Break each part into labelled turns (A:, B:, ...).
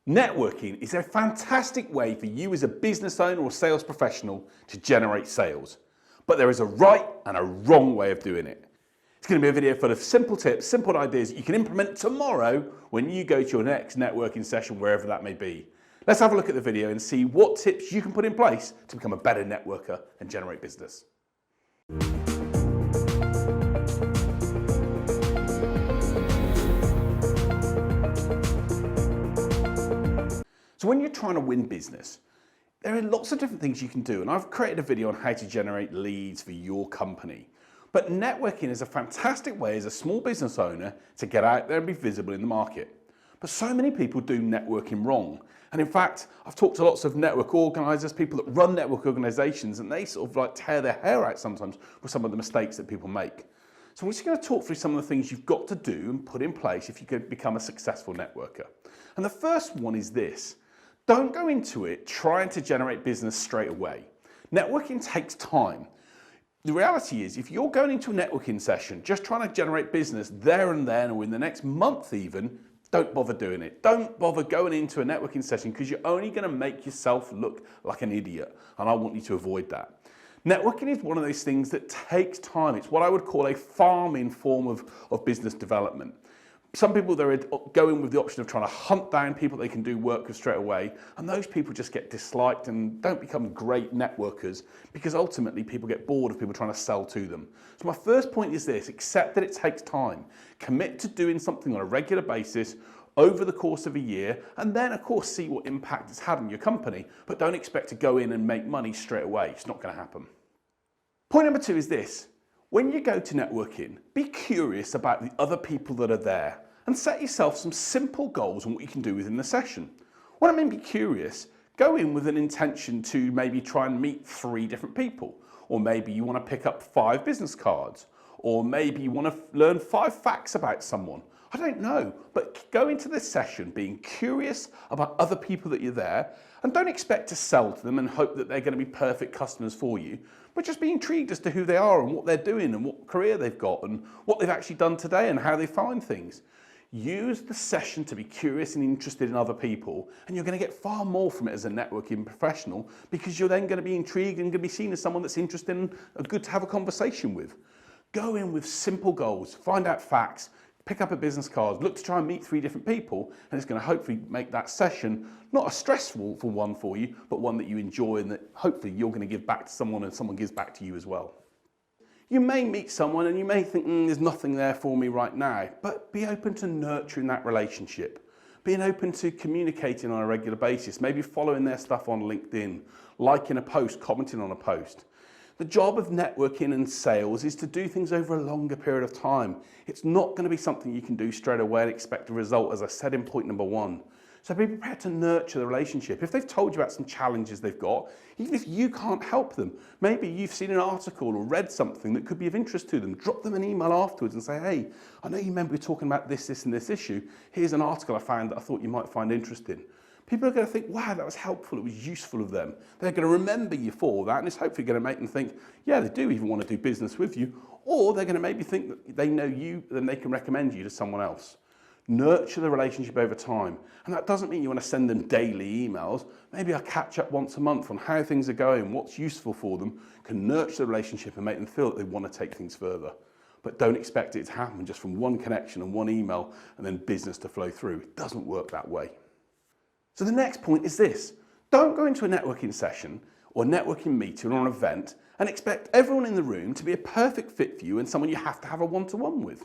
A: Networking is a fantastic way for you as a business owner or sales professional to generate sales. But there is a right and a wrong way of doing it. It's going to be a video full of simple tips, simple ideas that you can implement tomorrow when you go to your next networking session, wherever that may be. Let's have a look at the video and see what tips you can put in place to become a better networker and generate business. So when you're trying to win business, there are lots of different things you can do, and I've created a video on how to generate leads for your company. But networking is a fantastic way as a small business owner to get out there and be visible in the market. But so many people do networking wrong. And in fact, I've talked to lots of network organizers, people that run network organizations, and they sort of like tear their hair out sometimes with some of the mistakes that people make. So we're just going to talk through some of the things you've got to do and put in place if you could become a successful networker. And the first one is this. Don't go into it trying to generate business straight away. Networking takes time. The reality is, if you're going into a networking session just trying to generate business there and then, or in the next month even, don't bother doing it. Don't bother going into a networking session because you're only going to make yourself look like an idiot, and I want you to avoid that. Networking is one of those things that takes time. It's what I would call a farming form of business development. Some people, they're going with the option of trying to hunt down people they can do work with straight away, and those people just get disliked and don't become great networkers because ultimately people get bored of people trying to sell to them. So my first point is this: accept that it takes time. Commit to doing something on a regular basis over the course of a year, and then of course see what impact it's had on your company, but don't expect to go in and make money straight away. It's not going to happen. Point number two is this. When you go to networking, be curious about the other people that are there and set yourself some simple goals on what you can do within the session. When I mean be curious, go in with an intention to maybe try and meet 3 different people, or maybe you want to pick up 5 business cards, or maybe you want to learn 5 facts about someone. I don't know, but go into this session being curious about other people that you're there, and don't expect to sell to them and hope that they're going to be perfect customers for you, but just be intrigued as to who they are and what they're doing and what career they've got and what they've actually done today and how they find things. Use the session to be curious and interested in other people, and you're going to get far more from it as a networking professional because you're then going to be intrigued and going to be seen as someone that's interested and good to have a conversation with. Go in with simple goals, find out facts, pick up a business card, look to try and meet 3 different people, and it's going to hopefully make that session not a stressful one for you, but one that you enjoy and that hopefully you're going to give back to someone and someone gives back to you as well. You may meet someone and you may think, there's nothing there for me right now, but be open to nurturing that relationship. Being open to communicating on a regular basis, maybe following their stuff on LinkedIn, liking a post, commenting on a post. The job of networking and sales is to do things over a longer period of time. It's not going to be something you can do straight away and expect a result, as I said in point number 1. So be prepared to nurture the relationship. If they've told you about some challenges they've got, even if you can't help them, maybe you've seen an article or read something that could be of interest to them, drop them an email afterwards and say, hey, I know you remember we were talking about this, and this issue. Here's an article I found that I thought you might find interesting. People are going to think, wow, that was helpful, it was useful of them. They're going to remember you for that, and it's hopefully going to make them think, yeah, they do even want to do business with you, or they're going to maybe think that they know you, then they can recommend you to someone else. Nurture the relationship over time. And that doesn't mean you want to send them daily emails. Maybe I'll catch up once a month on how things are going, what's useful for them, can nurture the relationship and make them feel that they want to take things further. But don't expect it to happen just from one connection and one email and then business to flow through. It doesn't work that way. So the next point is this. Don't go into a networking session or networking meeting or an event and expect everyone in the room to be a perfect fit for you and someone you have to have a one-to-one with.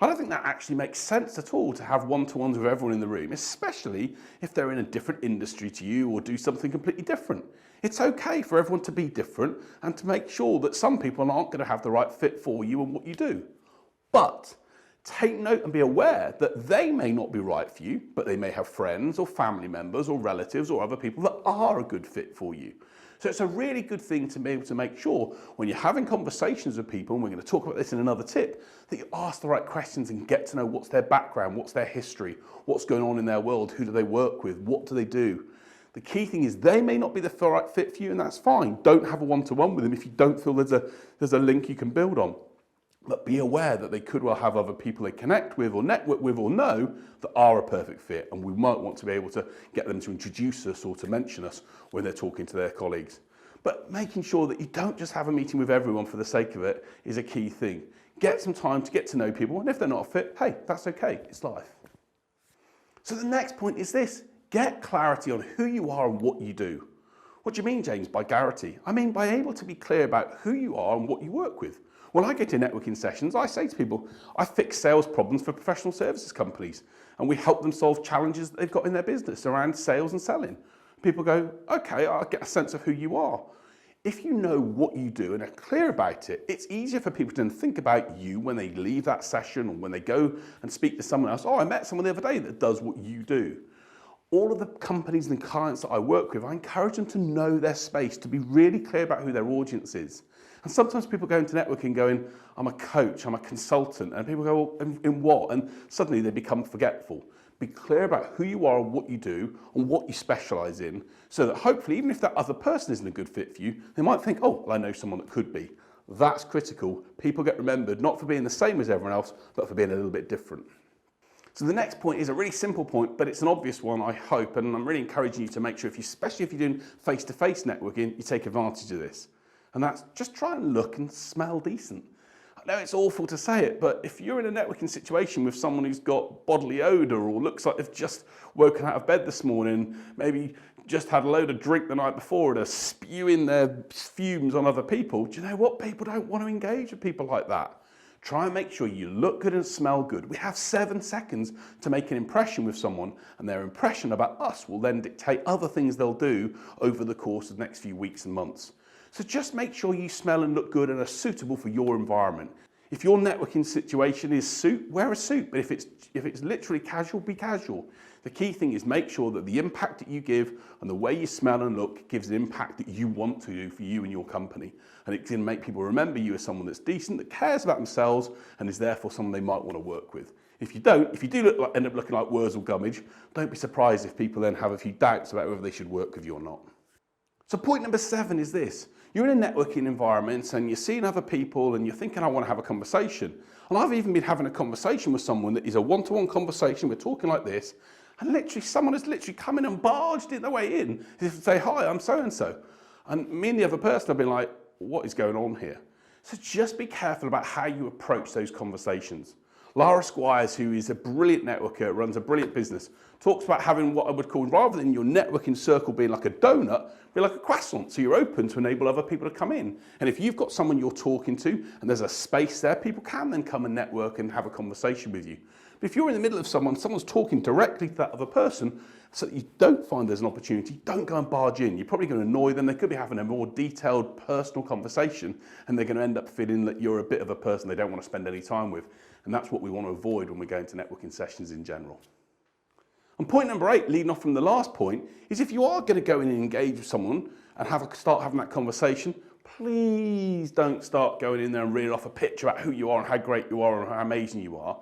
A: I don't think that actually makes sense at all to have one-to-ones with everyone in the room, especially if they're in a different industry to you or do something completely different. It's okay for everyone to be different and to make sure that some people aren't going to have the right fit for you and what you do. But take note and be aware that they may not be right for you, but they may have friends or family members or relatives or other people that are a good fit for you. So it's a really good thing to be able to make sure when you're having conversations with people, and we're going to talk about this in another tip, that you ask the right questions and get to know what's their background, what's their history, what's going on in their world, who do they work with, what do they do. The key thing is they may not be the right fit for you, and that's fine. Don't have a one-to-one with them if you don't feel there's a link you can build on. But be aware that they could well have other people they connect with or network with or know that are a perfect fit, and we might want to be able to get them to introduce us or to mention us when they're talking to their colleagues. But making sure that you don't just have a meeting with everyone for the sake of it is a key thing. Get some time to get to know people, and if they're not a fit, hey, that's okay, it's life. So the next point is this: get clarity on who you are and what you do. What do you mean, James, by clarity? I mean by able to be clear about who you are and what you work with. When I get to networking sessions, I say to people, I fix sales problems for professional services companies, and we help them solve challenges that they've got in their business around sales and selling. People go, okay, I get a sense of who you are. If you know what you do and are clear about it, it's easier for people to then think about you when they leave that session or when they go and speak to someone else. Oh, I met someone the other day that does what you do. All of the companies and clients that I work with, I encourage them to know their space, to be really clear about who their audience is. And sometimes people go into networking going, I'm a coach, I'm a consultant, and people go, well, in what? And suddenly they become forgetful. Be clear about who you are and what you do and what you specialise in, so that hopefully, even if that other person isn't a good fit for you, they might think, oh, well, I know someone that could be. That's critical. People get remembered not for being the same as everyone else, but for being a little bit different. So the next point is a really simple point, but it's an obvious one, I hope, and I'm really encouraging you to make sure, especially if you're doing face-to-face networking, you take advantage of this. And that's just try and look and smell decent. I know it's awful to say it, but if you're in a networking situation with someone who's got bodily odour or looks like they've just woken out of bed this morning, maybe just had a load of drink the night before and are spewing their fumes on other people, do you know what? People don't want to engage with people like that. Try and make sure you look good and smell good. We have 7 seconds to make an impression with someone, and their impression about us will then dictate other things they'll do over the course of the next few weeks and months. So just make sure you smell and look good and are suitable for your environment. If your networking situation is suit, wear a suit. But if it's literally casual, be casual. The key thing is make sure that the impact that you give and the way you smell and look gives an impact that you want to do for you and your company. And it can make people remember you as someone that's decent, that cares about themselves, and is therefore someone they might want to work with. If you do end up looking like Wurzel Gummidge, don't be surprised if people then have a few doubts about whether they should work with you or not. So point number 7 is this. You're in a networking environment and you're seeing other people and you're thinking, I want to have a conversation. And I've even been having a conversation with someone that is a one-to-one conversation. We're talking like this. And literally someone has literally come in and barged in their way in to say, hi, I'm so-and-so. And me and the other person have been like, what is going on here? So just be careful about how you approach those conversations. Lara Squires, who is a brilliant networker, runs a brilliant business, talks about having what I would call, rather than your networking circle being like a donut, be like a croissant. So you're open to enable other people to come in. And if you've got someone you're talking to and there's a space there, people can then come and network and have a conversation with you. But if you're in the middle of someone's talking directly to that other person, so that you don't find there's an opportunity, don't go and barge in. You're probably going to annoy them. They could be having a more detailed personal conversation and they're going to end up feeling that you're a bit of a person they don't want to spend any time with. And that's what we want to avoid when we go into networking sessions in general. And point number 8, leading off from the last point, is if you are going to go in and engage with someone and start having that conversation, please don't start going in there and reading off a pitch about who you are and how great you are and how amazing you are.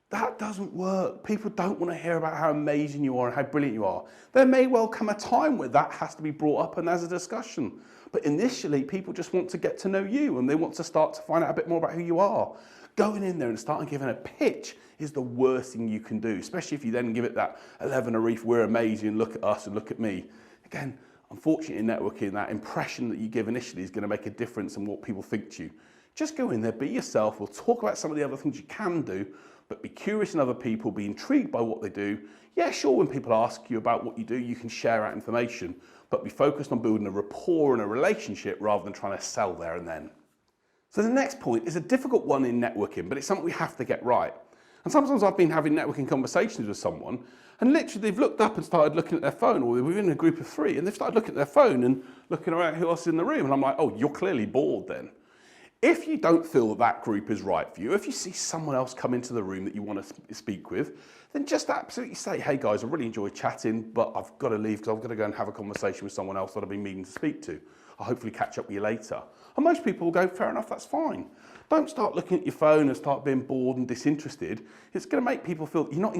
A: That doesn't work. People don't want to hear about how amazing you are and how brilliant you are. There may well come a time where that has to be brought up and as a discussion. But initially, people just want to get to know you and they want to start to find out a bit more about who you are. Going in there and starting giving a pitch is the worst thing you can do, especially if you then give it that 11 a reef, we're amazing, look at us and look at me. Again, unfortunately in networking, that impression that you give initially is going to make a difference in what people think to you. Just go in there, be yourself. We'll talk about some of the other things you can do, but be curious in other people, be intrigued by what they do. Yeah, sure, when people ask you about what you do, you can share out information, but be focused on building a rapport and a relationship rather than trying to sell there and then. So the next point is a difficult one in networking, but it's something we have to get right. And sometimes I've been having networking conversations with someone and literally they've looked up and started looking at their phone, or we're in a group of 3 and they've started looking at their phone and looking around who else is in the room. And I'm like, oh, you're clearly bored then. If you don't feel that group is right for you, if you see someone else come into the room that you want to speak with, then just absolutely say, hey guys, I really enjoyed chatting, but I've got to leave because I've got to go and have a conversation with someone else that I've been meaning to speak to. I'll hopefully catch up with you later. And most people will go, fair enough, that's fine. Don't start looking at your phone and start being bored and disinterested. It's going to make people feel that you're not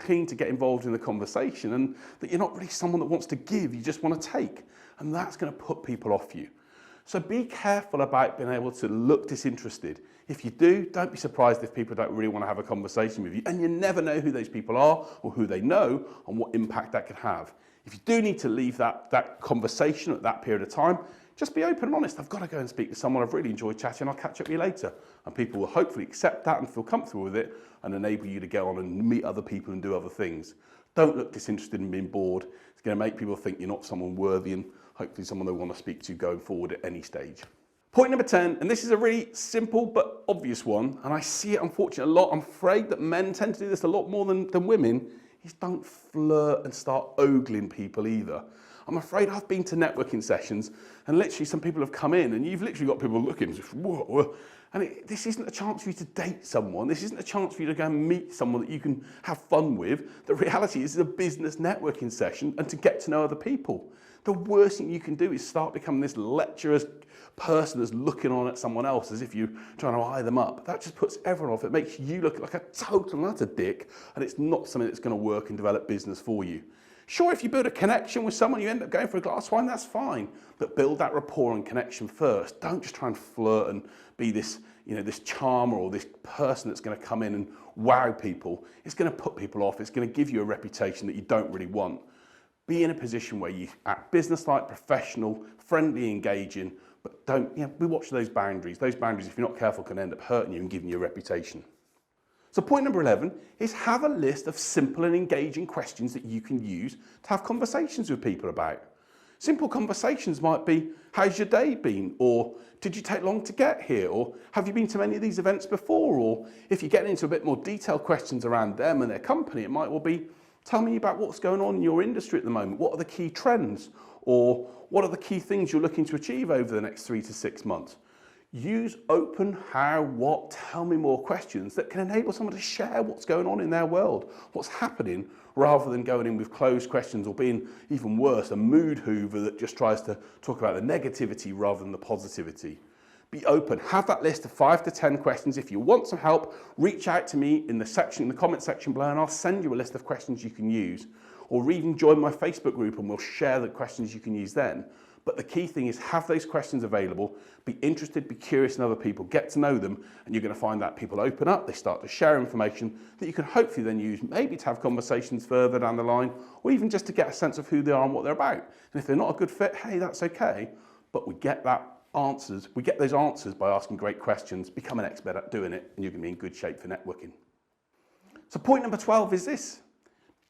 A: keen to get involved in the conversation and that you're not really someone that wants to give, you just want to take. And that's going to put people off you. So be careful about being able to look disinterested. If you do, don't be surprised if people don't really want to have a conversation with you, and you never know who those people are or who they know and what impact that could have. If you do need to leave that conversation at that period of time, just be open and honest. I've got to go and speak to someone. I've really enjoyed chatting. I'll catch up with you later. And people will hopefully accept that and feel comfortable with it and enable you to go on and meet other people and do other things. Don't look disinterested and being bored. It's going to make people think you're not someone worthy and hopefully someone they want to speak to going forward at any stage. Point number 10, and this is a really simple but obvious one, and I see it unfortunately a lot. I'm afraid that men tend to do this a lot more than women, is don't flirt and start ogling people either. I'm afraid I've been to networking sessions and literally some people have come in and you've literally got people looking, whoa, and this isn't a chance for you to date someone. This isn't a chance for you to go and meet someone that you can have fun with. The reality is it's a business networking session and to get to know other people. The worst thing you can do is start becoming this lecherous person that's looking on at someone else as if you're trying to eye them up. That just puts everyone off. It makes you look like a total and utter dick, and it's not something that's going to work and develop business for you. Sure, if you build a connection with someone, you end up going for a glass of wine, that's fine. But build that rapport and connection first. Don't just try and flirt and be this, this charmer or this person that's going to come in and wow people. It's going to put people off. It's going to give you a reputation that you don't really want. Be in a position where you act business-like, professional, friendly, engaging, but don't, we watch those boundaries. Those boundaries, if you're not careful, can end up hurting you and giving you a reputation. So point number 11 is have a list of simple and engaging questions that you can use to have conversations with people about. Simple conversations might be, how's your day been? Or did you take long to get here? Or have you been to many of these events before? Or if you get into a bit more detailed questions around them and their company, it might well be, tell me about what's going on in your industry at the moment. What are the key trends? Or what are the key things you're looking to achieve over the next 3 to 6 months? Use open, how, what, tell me more questions that can enable someone to share what's going on in their world, what's happening, rather than going in with closed questions or being even worse, a mood hoover that just tries to talk about the negativity rather than the positivity. Be open, have that list of 5 to 10 questions. If you want some help, reach out to me in the comment section below and I'll send you a list of questions you can use. Or even join my Facebook group and we'll share the questions you can use then. But the key thing is have those questions available, be interested, be curious in other people, get to know them, and you're going to find that people open up, they start to share information that you can hopefully then use maybe to have conversations further down the line, or even just to get a sense of who they are and what they're about. And if they're not a good fit, hey, that's okay, but we get those answers by asking great questions, become an expert at doing it, and you're going to be in good shape for networking. So point number 12 is this.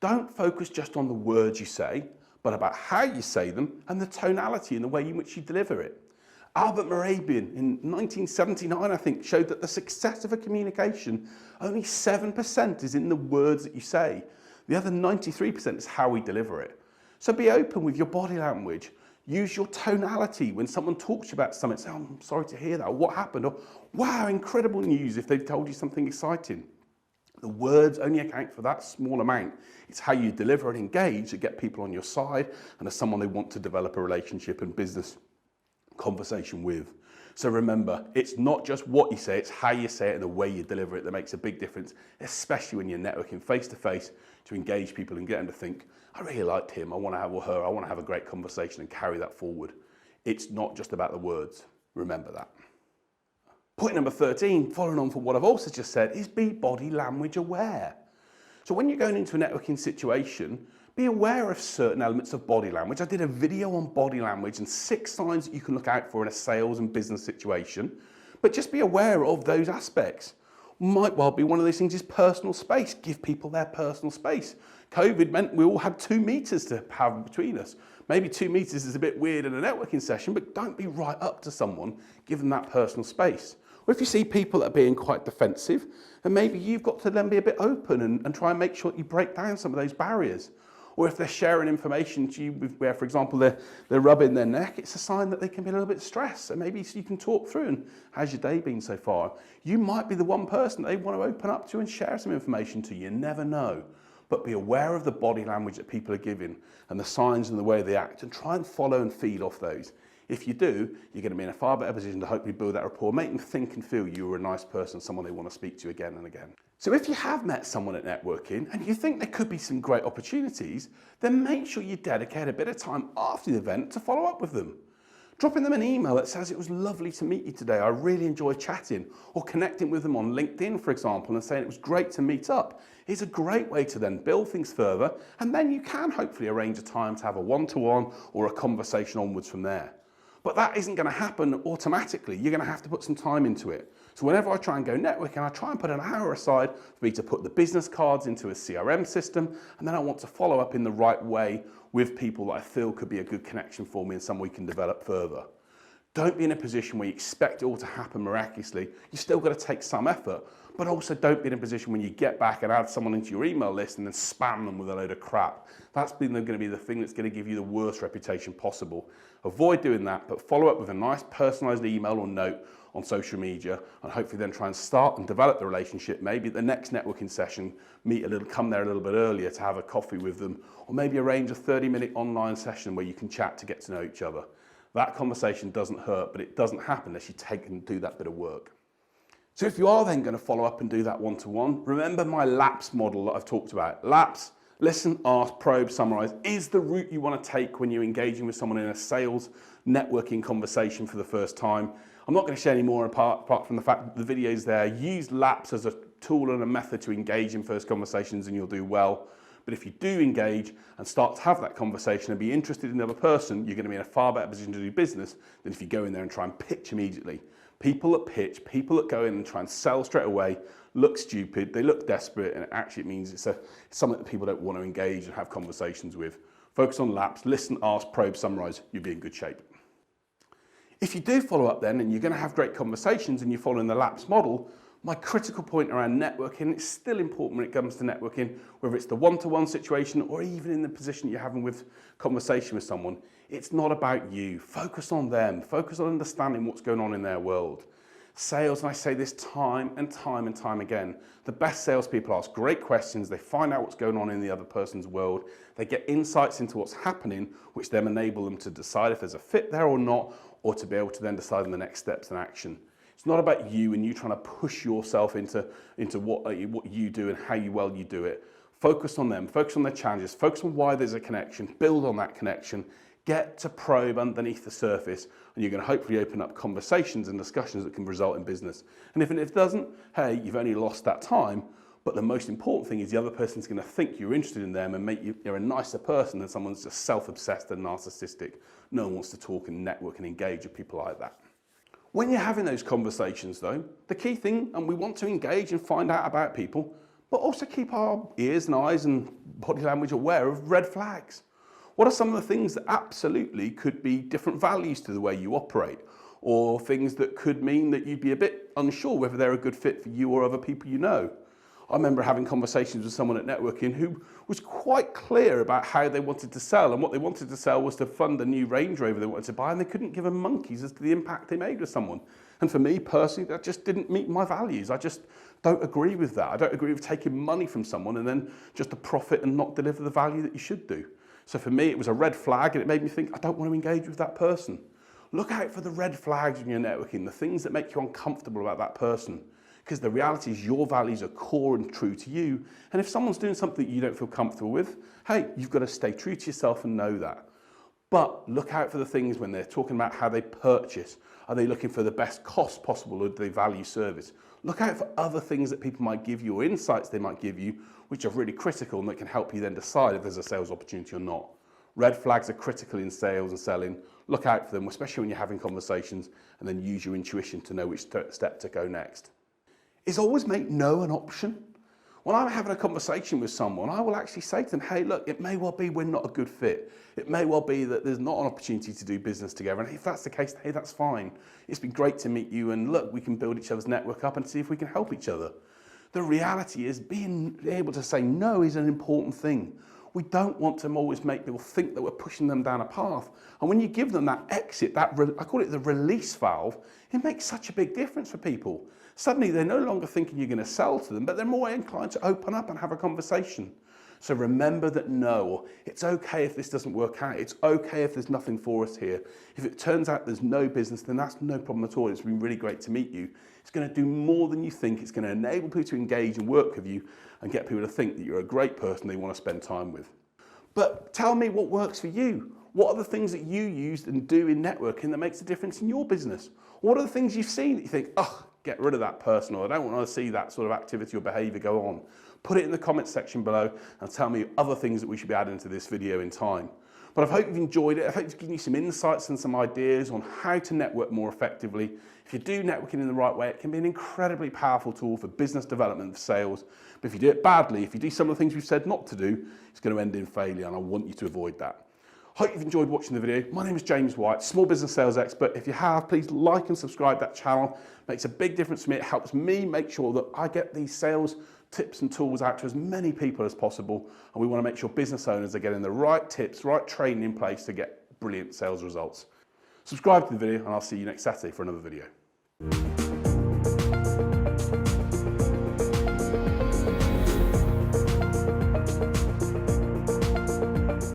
A: Don't focus just on the words you say, but about how you say them and the tonality and the way in which you deliver it. Albert Morabian in 1979, I think, showed that the success of a communication, only 7% is in the words that you say. The other 93% is how we deliver it. So be open with your body language. Use your tonality when someone talks to you about something. Say, oh, I'm sorry to hear that, or what happened, or wow, incredible news if they've told you something exciting. The words only account for that small amount. It's how you deliver and engage that get people on your side and as someone they want to develop a relationship and business conversation with. So remember, it's not just what you say, it's how you say it and the way you deliver it that makes a big difference, especially when you're networking face to face to engage people and get them to think, I really liked him, I want to have, or her, I want to have a great conversation and carry that forward. It's not just about the words. Remember that. Point number 13, following on from what I've also just said, is be body language aware. So when you're going into a networking situation, be aware of certain elements of body language. I did a video on body language and 6 signs that you can look out for in a sales and business situation, but just be aware of those aspects. Might well be one of those things is personal space. Give people their personal space. COVID meant we all had 2 meters to have between us. Maybe 2 meters is a bit weird in a networking session, but don't be right up to someone. Give them that personal space. Or if you see people that are being quite defensive, then maybe you've got to then be a bit open and try and make sure that you break down some of those barriers. Or if they're sharing information to you where, for example, they're rubbing their neck, it's a sign that they can be a little bit stressed. So maybe you can talk through and how's your day been so far? You might be the one person they want to open up to and share some information to. You never know. But be aware of the body language that people are giving and the signs and the way they act and try and follow and feed off those. If you do, you're going to be in a far better position to hopefully build that rapport, make them think and feel you are a nice person, someone they want to speak to again and again. So if you have met someone at networking and you think there could be some great opportunities, then make sure you dedicate a bit of time after the event to follow up with them. Dropping them an email that says, it was lovely to meet you today, I really enjoyed chatting, or connecting with them on LinkedIn, for example, and saying it was great to meet up, is a great way to then build things further, and then you can hopefully arrange a time to have a one-to-one or a conversation onwards from there. But that isn't going to happen automatically. You're going to have to put some time into it. So whenever I try and go networking, I try and put an hour aside for me to put the business cards into a CRM system, and then I want to follow up in the right way with people that I feel could be a good connection for me and someone we can develop further. Don't be in a position where you expect it all to happen miraculously. You've still got to take some effort, but also don't be in a position when you get back and add someone into your email list and then spam them with a load of crap. That's going to be the thing that's going to give you the worst reputation possible. Avoid doing that, but follow up with a nice personalized email or note on social media, and hopefully then try and start and develop the relationship. Maybe at the next networking session, come there a little bit earlier to have a coffee with them, or maybe arrange a 30-minute online session where you can chat to get to know each other. That conversation doesn't hurt, but it doesn't happen unless you take and do that bit of work. So if you are then going to follow up and do that one-to-one, remember my LAPS model that I've talked about. LAPS, listen, ask, probe, summarize, is the route you want to take when you're engaging with someone in a sales networking conversation for the first time. I'm not going to share any more apart from the fact that the video's there. Use LAPS as a tool and a method to engage in first conversations and you'll do well. But if you do engage and start to have that conversation and be interested in the other person, you're going to be in a far better position to do business than if you go in there and try and pitch immediately. People that pitch, people that go in and try and sell straight away, look stupid, they look desperate, and actually it means it's something that people don't want to engage and have conversations with. Focus on LAPS, listen, ask, probe, summarize, you'll be in good shape. If you do follow up then and you're going to have great conversations and you're following the LAPS model, my critical point around networking, it's still important when it comes to networking, whether it's the one-to-one situation or even in the position you're having with conversation with someone, it's not about you. Focus on them. Focus on understanding what's going on in their world. Sales, and I say this time and time and time again, the best salespeople ask great questions, they find out what's going on in the other person's world, they get insights into what's happening, which then enable them to decide if there's a fit there or not, or to be able to then decide on the next steps and action. It's not about you and you trying to push yourself into what you do and how well you do it. Focus on them, focus on their challenges, focus on why there's a connection, build on that connection, get to probe underneath the surface, and you're going to hopefully open up conversations and discussions that can result in business. And if it doesn't, hey, you've only lost that time, but the most important thing is the other person's going to think you're interested in them and make you're a nicer person than someone that's just self-obsessed and narcissistic. No one wants to talk and network and engage with people like that. When you're having those conversations though, the key thing, and we want to engage and find out about people, but also keep our ears and eyes and body language aware of red flags. What are some of the things that absolutely could be different values to the way you operate, or things that could mean that you'd be a bit unsure whether they're a good fit for you or other people you know? I remember having conversations with someone at networking who was quite clear about how they wanted to sell, and what they wanted to sell was to fund a new Range Rover they wanted to buy, and they couldn't give a monkeys as to the impact they made with someone. And for me personally, that just didn't meet my values. I just don't agree with that. I don't agree with taking money from someone and then just to profit and not deliver the value that you should do. So for me, it was a red flag, and it made me think, I don't want to engage with that person. Look out for the red flags when you're networking, the things that make you uncomfortable about that person. Because the reality is your values are core and true to you. And if someone's doing something you don't feel comfortable with, hey, you've got to stay true to yourself and know that. But look out for the things when they're talking about how they purchase. Are they looking for the best cost possible, or do they value service? Look out for other things that people might give you or insights they might give you, which are really critical and that can help you then decide if there's a sales opportunity or not. Red flags are critical in sales and selling. Look out for them, especially when you're having conversations, and then use your intuition to know which step to go next. Is always make no an option. When I'm having a conversation with someone, I will actually say to them, hey, look, it may well be we're not a good fit. It may well be that there's not an opportunity to do business together. And if that's the case, hey, that's fine. It's been great to meet you, and look, we can build each other's network up and see if we can help each other. The reality is being able to say no is an important thing. We don't want to always make people think that we're pushing them down a path. And when you give them that exit, I call it the release valve, it makes such a big difference for people. Suddenly they're no longer thinking you're going to sell to them, but they're more inclined to open up and have a conversation. So remember that no, it's okay if this doesn't work out. It's okay if there's nothing for us here. If it turns out there's no business, then that's no problem at all. It's been really great to meet you. It's going to do more than you think. It's going to enable people to engage and work with you and get people to think that you're a great person they want to spend time with. But tell me what works for you. What are the things that you use and do in networking that makes a difference in your business? What are the things you've seen that you think, oh, get rid of that person, or I don't want to see that sort of activity or behaviour go on? Put it in the comments section below and tell me other things that we should be adding to this video in time. But I hope you've enjoyed it. I hope it's given you some insights and some ideas on how to network more effectively. If you do networking in the right way, it can be an incredibly powerful tool for business development, for sales. But if you do it badly, if you do some of the things we've said not to do, it's going to end in failure, and I want you to avoid that. Hope you've enjoyed watching the video. My name is James White, small business sales expert. If you have, please like and subscribe to that channel. It makes a big difference to me. It helps me make sure that I get these sales tips and tools out to as many people as possible. And we want to make sure business owners are getting the right tips, right training in place to get brilliant sales results. Subscribe to the video, and I'll see you next Saturday for another video.